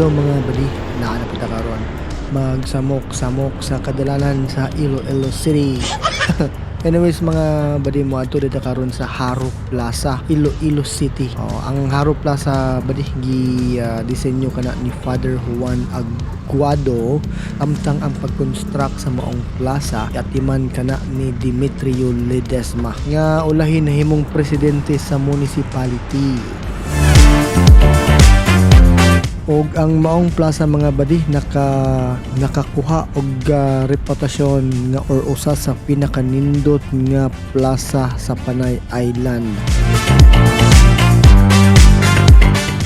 Hello mga badi, naanap kita karon. Magsamok-samok sa kadalanan sa Iloilo City. Anyways mga badi, mo ato dito karon sa Haro Plaza, Iloilo City. Ang Haro Plaza badi disenyo kana ni Father Juan Aguado, amtang ang pag-construct sa maong plaza atiman kana ni Demetrio Ledesma nga ulahin himong presidente sa municipality. Og ang maong plaza mga badi nakakuha og reputasyon nga or usa sa pinakanindot nga plaza sa Panay Island.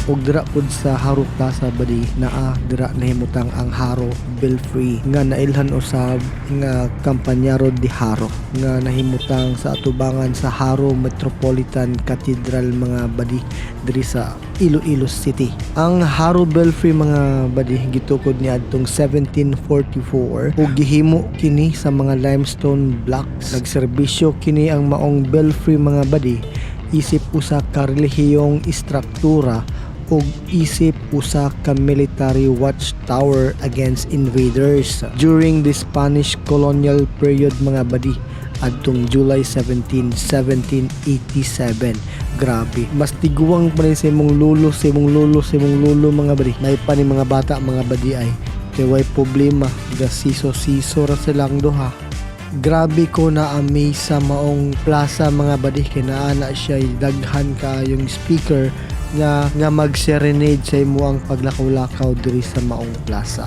Og dira pud sa Haro Plaza badi naa dira nahimutang ang Haro Belfry nga nailhan usab nga Campañaro de Haro nga nahimutang sa atubangan sa Haro Metropolitan Cathedral mga badi diri sa Iloilo City. Ang Haro Belfry mga badi gitukod ni adtong 1744 ug gihimo kini sa mga limestone blocks. Nagserbisyo kini ang maong belfry mga badi isip usa ka relihiyong istruktura ug isip usa ka military watchtower against invaders during the Spanish colonial period mga badi adtong July 17, 1787. Grabe, mas tiguang pa rin sa imong lulo mga badi. May pa ni mga bata mga badi ay kay way problema gasiso-siso ra silang duha. Grabe ko na amaze sa maong plaza mga badi, kinaana siya daghan ka yung speaker nga mag-serenade sa imo ang paglakaw-lakaw diri sa maong plaza.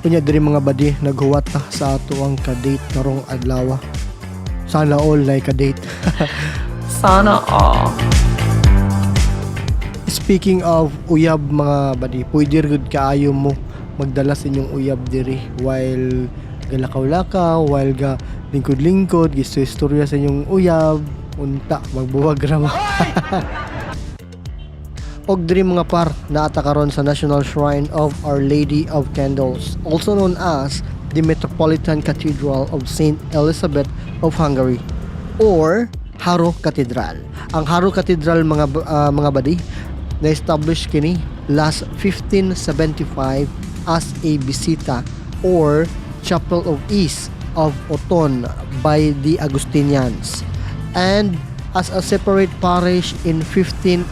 Kunya diri mga badi, naghuwat ta sa ato ang ka-date karong adlaw. Sana all like ka-date. Sana all. Speaking of uyab mga badi, pwede rin kaayo mo magdala sa inyong uyab diri while galakaw-lakaw, while ga lingkod-lingkod, gisto-istorya sa inyong uyab, unta magbuwag ra mo. Og diri mga par, naata karon sa National Shrine of Our Lady of Candles, also known as the Metropolitan Cathedral of Saint Elizabeth of Hungary or Haro Cathedral. Ang Haro Cathedral mga badi na-establish kini last 1575 as a bisita or Chapel of Ease of Oton by the Augustinians and as a separate parish in 1587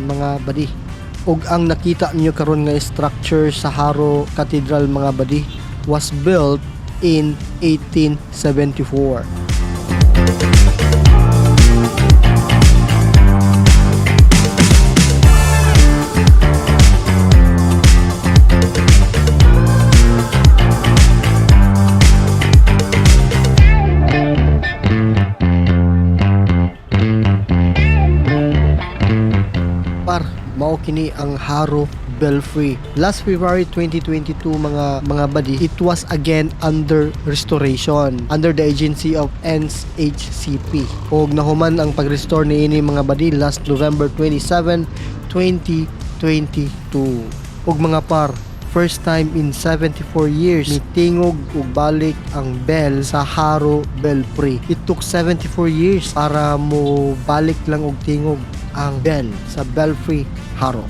mga badi. Ug ang nakita niyo karon nga structure sa Haro Cathedral mga badi was built in 1874. Mao kini ang Haro Belfry. Last February 2022 mga badi, it was again under restoration under the agency of NHCP. Og nahuman ang pag-restore niini mga badi last November 27, 2022. Og mga par, first time in 74 years ni tingog ug balik ang bell sa Haro Belfry. It took 74 years para mo balik lang og tingog ang bell sa Belfry Haro.